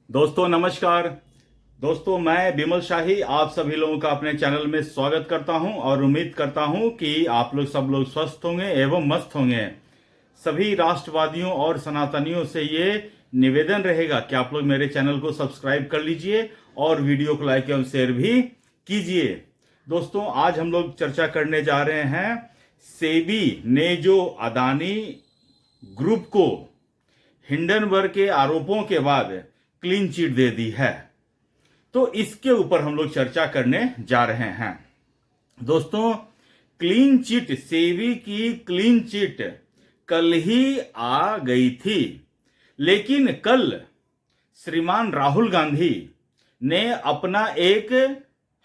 दोस्तों नमस्कार। दोस्तों मैं बिमल शाही आप सभी लोगों का अपने चैनल में स्वागत करता हूं और उम्मीद करता हूं कि आप लोग सब लोग स्वस्थ होंगे एवं मस्त होंगे। सभी राष्ट्रवादियों और सनातनियों से ये निवेदन रहेगा कि आप लोग मेरे चैनल को सब्सक्राइब कर लीजिए और वीडियो को लाइक एवं शेयर भी कीजिए। दोस्तों आज हम लोग चर्चा करने जा रहे हैं सेबी ने जो अदानी ग्रुप को हिंडनबर्ग के आरोपों के बाद क्लीन चिट दे दी है, तो इसके ऊपर हम लोग चर्चा करने जा रहे हैं। दोस्तों क्लीन चिट, सेबी की क्लीन चिट कल ही आ गई थी, लेकिन कल श्रीमान राहुल गांधी ने अपना एक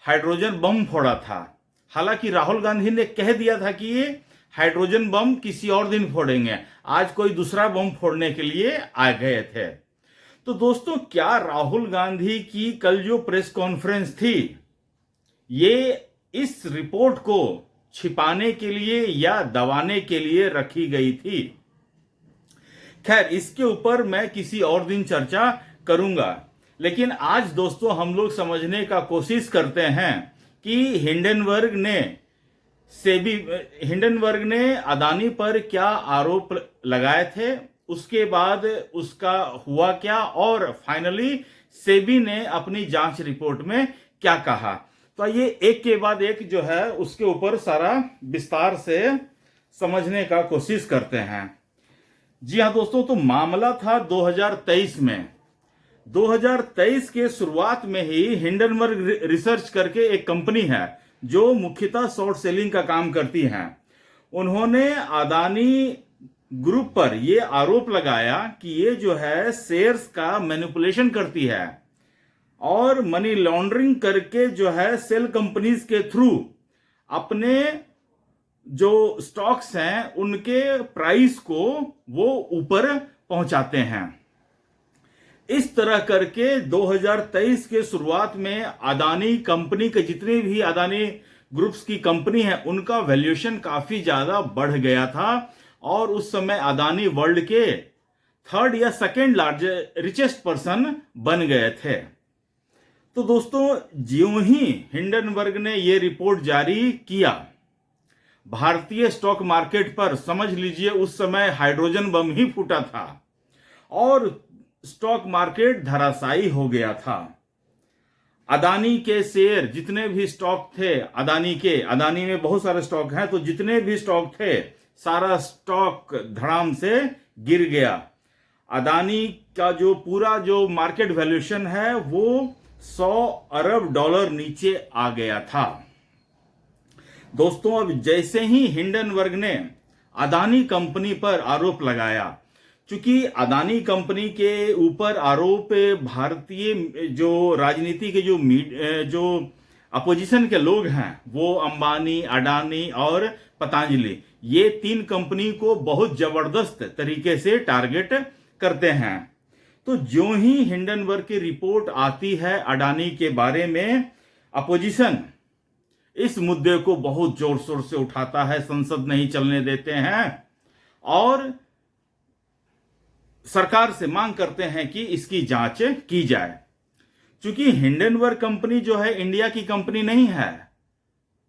हाइड्रोजन बम फोड़ा था। हालांकि राहुल गांधी ने कह दिया था कि ये हाइड्रोजन बम किसी और दिन फोड़ेंगे, आज कोई दूसरा बम फोड़ने के लिए आ गए थे। तो दोस्तों क्या राहुल गांधी की कल जो प्रेस कॉन्फ्रेंस थी ये इस रिपोर्ट को छिपाने के लिए या दबाने के लिए रखी गई थी? खैर इसके ऊपर मैं किसी और दिन चर्चा करूंगा, लेकिन आज दोस्तों हम लोग समझने का कोशिश करते हैं कि हिंडनबर्ग ने अदानी पर क्या आरोप लगाए थे, उसके बाद उसका हुआ क्या और फाइनली सेबी ने अपनी जांच रिपोर्ट में क्या कहा। तो ये एक के बाद एक जो है उसके ऊपर सारा विस्तार से समझने का कोशिश करते हैं। जी हाँ दोस्तों, तो मामला था 2023 में। 2023 के शुरुआत में ही हिंडनबर्ग रिसर्च करके एक कंपनी है जो मुख्यतः शॉर्ट सेलिंग का काम करती है। उन्होंने अदानी ग्रुप पर यह आरोप लगाया कि ये जो है शेयर्स का मैनिपुलेशन करती है और मनी लॉन्ड्रिंग करके जो है सेल कंपनीज के थ्रू अपने जो स्टॉक्स हैं उनके प्राइस को वो ऊपर पहुंचाते हैं। इस तरह करके 2023 के शुरुआत में अदानी कंपनी के जितने भी अदानी ग्रुप्स की कंपनी है उनका वैल्यूएशन काफी ज्यादा बढ़ गया था और उस समय अदानी वर्ल्ड के थर्ड या सेकेंड लार्जेस्ट रिचेस्ट पर्सन बन गए थे। तो दोस्तों ज्यों ही हिंडनबर्ग ने यह रिपोर्ट जारी किया, भारतीय स्टॉक मार्केट पर समझ लीजिए उस समय हाइड्रोजन बम ही फूटा था और स्टॉक मार्केट धराशायी हो गया था। अदानी के शेयर जितने भी स्टॉक थे अदानी में बहुत सारे स्टॉक हैं, तो जितने भी स्टॉक थे सारा स्टॉक धड़ाम से गिर गया। अदानी का जो पूरा जो मार्केट वैल्यूएशन है वो 100 अरब डॉलर नीचे आ गया था। दोस्तों अब जैसे ही हिंडनबर्ग ने अदानी कंपनी पर आरोप लगाया, चूंकि अदानी कंपनी के ऊपर आरोप भारतीय जो राजनीति के जो अपोजिशन के लोग हैं वो अंबानी, अडानी और पतंजलि, ये तीन कंपनी को बहुत जबरदस्त तरीके से टारगेट करते हैं। तो जो ही हिंडनबर्ग की रिपोर्ट आती है अडानी के बारे में, अपोजिशन इस मुद्दे को बहुत जोर शोर से उठाता है, संसद नहीं चलने देते हैं और सरकार से मांग करते हैं कि इसकी जांच की जाए। क्योंकि हिंडनबर्ग कंपनी जो है इंडिया की कंपनी नहीं है,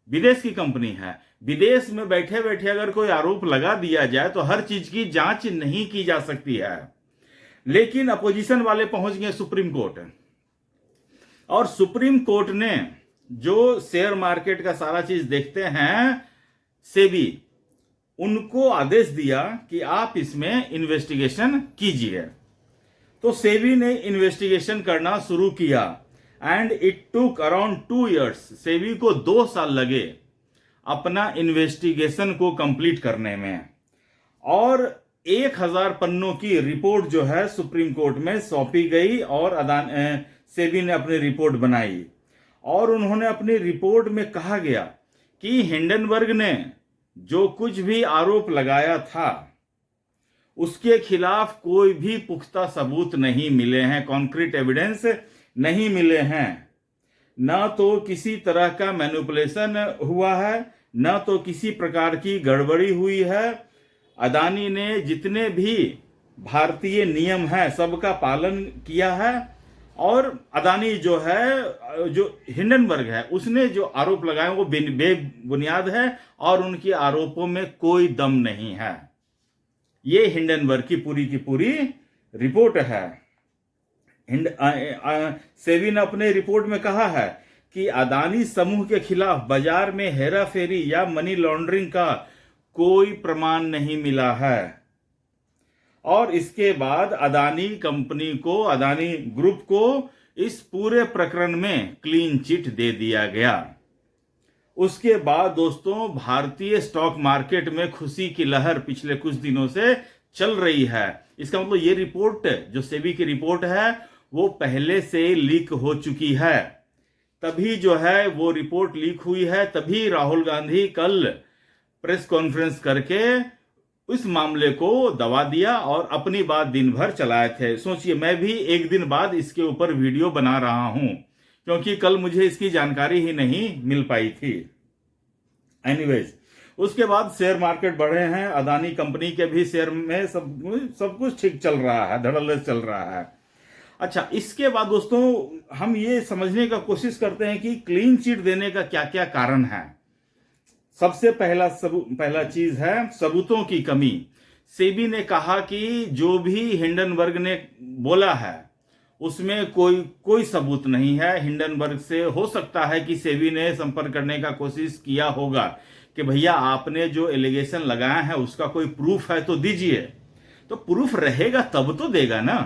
विदेश की कंपनी है। विदेश में बैठे बैठे अगर कोई आरोप लगा दिया जाए तो हर चीज की जांच नहीं की जा सकती है। लेकिन अपोजिशन वाले पहुंच गए सुप्रीम कोर्ट और सुप्रीम कोर्ट ने जो शेयर मार्केट का सारा चीज देखते हैं सेबी, उनको आदेश दिया कि आप इसमें इन्वेस्टिगेशन कीजिए। तो सेबी ने इन्वेस्टिगेशन करना शुरू किया and it took around 2 years। SEBI को 2 साल लगे अपना इन्वेस्टिगेशन को कंप्लीट करने में और 1000 पन्नों की रिपोर्ट जो है सुप्रीम कोर्ट में सौंपी गई और सेबी ने अपनी रिपोर्ट बनाई और उन्होंने अपनी रिपोर्ट में कहा गया कि हिंडनबर्ग ने जो कुछ भी आरोप लगाया था उसके खिलाफ कोई भी पुख्ता सबूत नहीं मिले हैं, कॉन्क्रीट एविडेंस नहीं मिले हैं। न तो किसी तरह का मैनिपुलेशन हुआ है, न तो किसी प्रकार की गड़बड़ी हुई है। अदानी ने जितने भी भारतीय नियम है सबका पालन किया है और अदानी जो है, जो हिंडनबर्ग है, उसने जो आरोप लगाए वो बेबुनियाद है और उनके आरोपों में कोई दम नहीं है। ये हिंडनबर्ग की पूरी रिपोर्ट है। सेबी ने अपने रिपोर्ट में कहा है कि अदानी समूह के खिलाफ बाजार में हेराफेरी या मनी लॉन्ड्रिंग का कोई प्रमाण नहीं मिला है। और इसके बाद अदानी कंपनी को, अदानी ग्रुप को इस पूरे प्रकरण में क्लीन चिट दे दिया गया। उसके बाद दोस्तों भारतीय स्टॉक मार्केट में खुशी की लहर पिछले कुछ दिनों से चल रही है। इसका मतलब ये रिपोर्ट, जो सेबी की रिपोर्ट है, वो पहले से लीक हो चुकी है। तभी जो है वो रिपोर्ट लीक हुई है, तभी राहुल गांधी कल प्रेस कॉन्फ्रेंस करके इस मामले को दबा दिया और अपनी बात दिन भर चलाए थे। सोचिए, मैं भी एक दिन बाद इसके ऊपर वीडियो बना रहा हूं, क्योंकि कल मुझे इसकी जानकारी ही नहीं मिल पाई थी। एनीवेज, उसके बाद शेयर मार्केट बढ़े हैं। अदानी कंपनी के भी शेयर में सब कुछ ठीक चल रहा है, धड़ल्ले चल रहा है। अच्छा, इसके बाद दोस्तों हम ये समझने का कोशिश करते हैं कि क्लीन चिट देने का क्या क्या कारण है। सबसे पहला चीज है सबूतों की कमी। सेबी ने कहा कि जो भी हिंडनबर्ग ने बोला है उसमें कोई सबूत नहीं है। हिंडनबर्ग से हो सकता है कि सेबी ने संपर्क करने का कोशिश किया होगा कि भैया आपने जो एलिगेशन लगाया है उसका कोई प्रूफ है तो दीजिए। तो प्रूफ रहेगा तब तो देगा ना।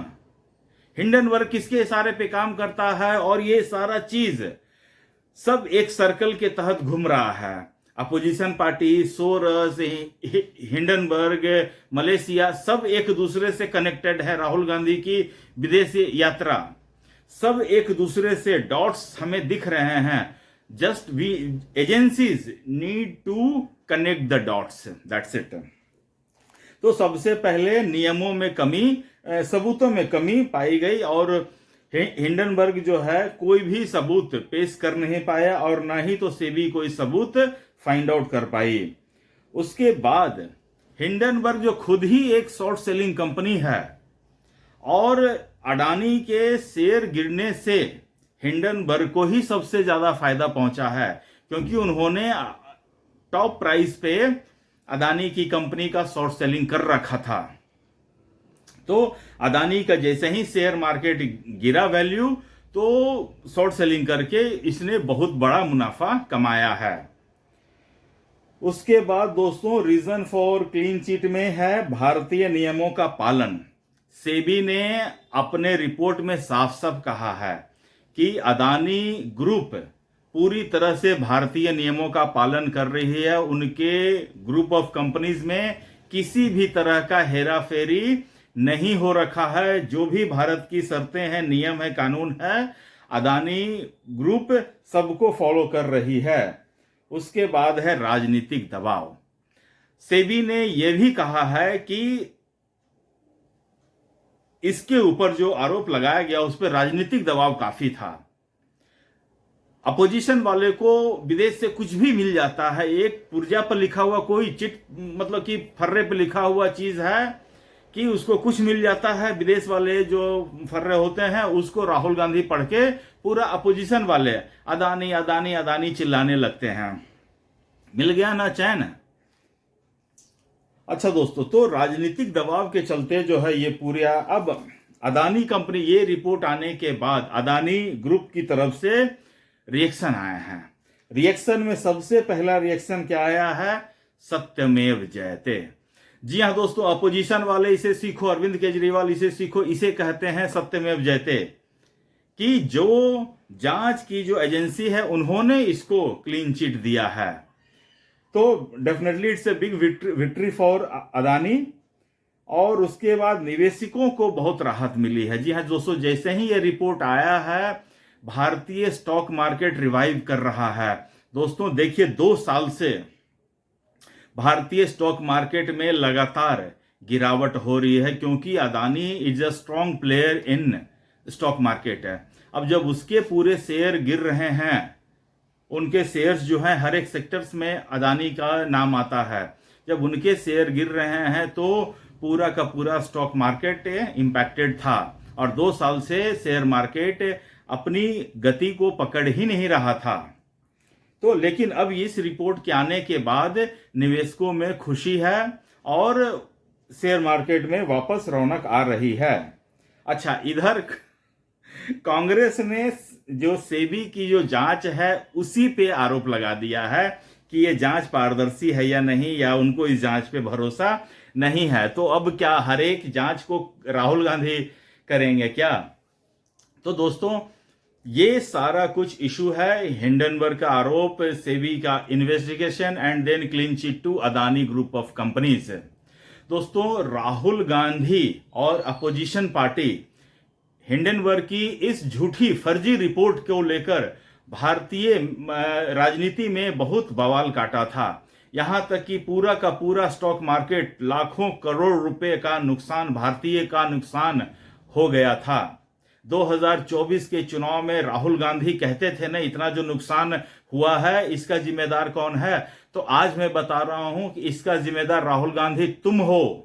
हिंडनबर्ग किसके इशारे पे काम करता है और ये सारा चीज सब एक सर्कल के तहत घूम रहा है। Opposition party, Soros, Hindenburg, Malaysia, सब एक दूसरे से कनेक्टेड है। राहुल गांधी की विदेशी यात्रा, सब एक दूसरे से डॉट्स हमें दिख रहे हैं। Just we agencies need to connect the dots, that's it. तो सबसे पहले नियमों में कमी, सबूतों में कमी पाई गई और हिंडनबर्ग जो है कोई भी सबूत पेश कर नहीं पाया और ना ही तो सेबी कोई सबूत फाइंड आउट कर पाई। उसके बाद हिंडनबर्ग जो खुद ही एक शॉर्ट सेलिंग कंपनी है और अडानी के शेयर गिरने से हिंडनबर्ग को ही सबसे ज्यादा फायदा पहुंचा है, क्योंकि उन्होंने टॉप प्राइस पे अदानी की कंपनी का शॉर्ट सेलिंग कर रखा था। तो अदानी का जैसे ही शेयर मार्केट गिरा वैल्यू, तो शॉर्ट सेलिंग करके इसने बहुत बड़ा मुनाफा कमाया है। उसके बाद दोस्तों रीजन फॉर क्लीन चिट में है भारतीय नियमों का पालन। सेबी ने अपने रिपोर्ट में साफ साफ कहा है कि अदानी ग्रुप पूरी तरह से भारतीय नियमों का पालन कर रही है। उनके ग्रुप ऑफ कंपनीज में किसी भी तरह का हेरा फेरी नहीं हो रखा है। जो भी भारत की शर्तें हैं, नियम है, कानून है, अदानी ग्रुप सबको फॉलो कर रही है। उसके बाद है राजनीतिक दबाव। सेबी ने यह भी कहा है कि इसके ऊपर जो आरोप लगाया गया उस पर राजनीतिक दबाव काफी था। अपोजिशन वाले को विदेश से कुछ भी मिल जाता है। एक पुर्जा पर लिखा हुआ कोई चिट, मतलब कि फर्रे पर लिखा हुआ चीज है कि उसको कुछ मिल जाता है। विदेश वाले जो फर्रे होते हैं उसको राहुल गांधी पढ़ के पूरा अपोजिशन वाले अदानी अदानी अदानी चिल्लाने लगते हैं। मिल गया ना चैन। अच्छा दोस्तों, तो राजनीतिक दबाव के चलते जो है ये पूरा, अब अदानी कंपनी, ये रिपोर्ट आने के बाद अदानी ग्रुप की तरफ से रिएक्शन आए हैं। रिएक्शन में सबसे पहला रिएक्शन क्या आया है? सत्यमेव जयते। जी हाँ दोस्तों, अपोजिशन वाले इसे सीखो, अरविंद केजरीवाल इसे सीखो, इसे कहते हैं सत्यमेव जयते, कि जो जांच की जो एजेंसी है उन्होंने इसको क्लीन चिट दिया है। तो definitely it's a big victory for Adani. और उसके बाद निवेशकों को बहुत राहत मिली है। जी हाँ दोस्तों, जैसे ही ये रिपोर्ट आया है भारतीय स्टॉक मार्केट रिवाइव कर रहा है। दोस्तों देखिए, 2 साल से भारतीय स्टॉक मार्केट में लगातार गिरावट हो रही है, क्योंकि Adani is a strong player in stock market है। अब जब उसके पूरे शेयर गिर रहे हैं, उनके शेयर्स जो हैं हर एक सेक्टर्स में अदानी का नाम आता है, जब उनके शेयर गिर रहे हैं तो पूरा का पूरा स्टॉक मार्केट इंपैक्टेड था। और 2 साल से शेयर मार्केट अपनी गति को पकड़ ही नहीं रहा था। तो लेकिन अब इस रिपोर्ट के आने के बाद निवेशकों में खुशी है और शेयर मार्केट में वापस रौनक आ रही है। अच्छा, इधर कांग्रेस ने जो सेबी की जो जांच है उसी पे आरोप लगा दिया है कि ये जांच पारदर्शी है या नहीं, या उनको इस जांच पे भरोसा नहीं है। तो अब क्या हर एक जांच को राहुल गांधी करेंगे क्या? तो दोस्तों, ये सारा कुछ इशू है। हिंडनबर्ग का आरोप, सेबी का investigation and then clean chit to Adani group of companies. दोस्तों, राहुल गांधी और अपोजिशन पार्टी हिंडनबर्ग की इस झूठी फर्जी रिपोर्ट को लेकर भारतीय राजनीति में बहुत बवाल काटा था। यहां तक कि पूरा का पूरा स्टॉक मार्केट लाखों करोड़ रुपए का नुकसान, भारतीय का नुकसान हो गया था। 2024 के चुनाव में राहुल गांधी कहते थे ना, इतना जो नुकसान हुआ है इसका जिम्मेदार कौन है? तो आज मैं बता रहा हूं कि इसका जिम्मेदार राहुल गांधी तुम हो।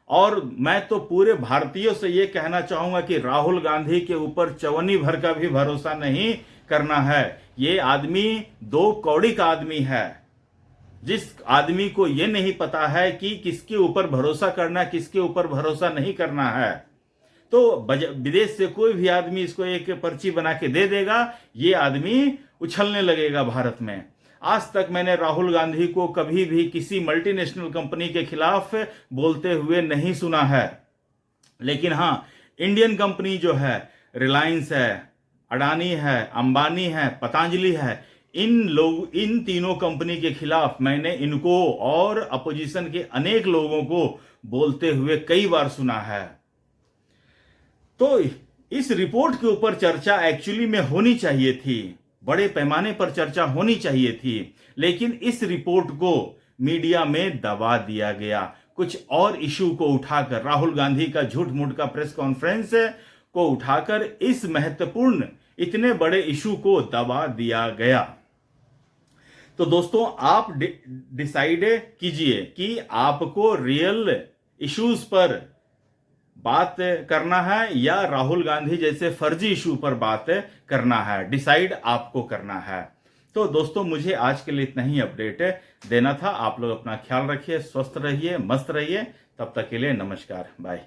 और मैं तो पूरे भारतीयों से यह कहना चाहूंगा कि राहुल गांधी के ऊपर चवन्नी भर का भी भरोसा नहीं करना है। ये आदमी 2 कौड़ी का आदमी है। जिस आदमी को यह नहीं पता है कि किसके ऊपर भरोसा करना, किसके ऊपर भरोसा नहीं करना है, तो विदेश से कोई भी आदमी इसको एक पर्ची बना के दे देगा, ये आदमी उछलने लगेगा भारत में। आज तक मैंने राहुल गांधी को कभी भी किसी मल्टीनेशनल कंपनी के खिलाफ बोलते हुए नहीं सुना है। लेकिन हां, इंडियन कंपनी जो है, रिलायंस है, अडानी है, अंबानी है, पतंजलि है, इन तीनों कंपनी के खिलाफ मैंने इनको और अपोजिशन के अनेक लोगों को बोलते हुए कई बार सुना है। तो इस रिपोर्ट के ऊपर चर्चा एक्चुअली में होनी चाहिए थी, बड़े पैमाने पर चर्चा होनी चाहिए थी, लेकिन इस रिपोर्ट को मीडिया में दबा दिया गया। कुछ और इशू को उठाकर, राहुल गांधी का झूठ मूठ का प्रेस कॉन्फ्रेंस को उठाकर इस महत्वपूर्ण इतने बड़े इशू को दबा दिया गया। तो दोस्तों, आप डिसाइड कीजिए कि आपको रियल इश्यूज पर बात करना है या राहुल गांधी जैसे फर्जी इशू पर बात करना है। डिसाइड आपको करना है। तो दोस्तों, मुझे आज के लिए इतना ही अपडेट देना था। आप लोग अपना ख्याल रखिए, स्वस्थ रहिए, मस्त रहिए। तब तक के लिए नमस्कार, बाय।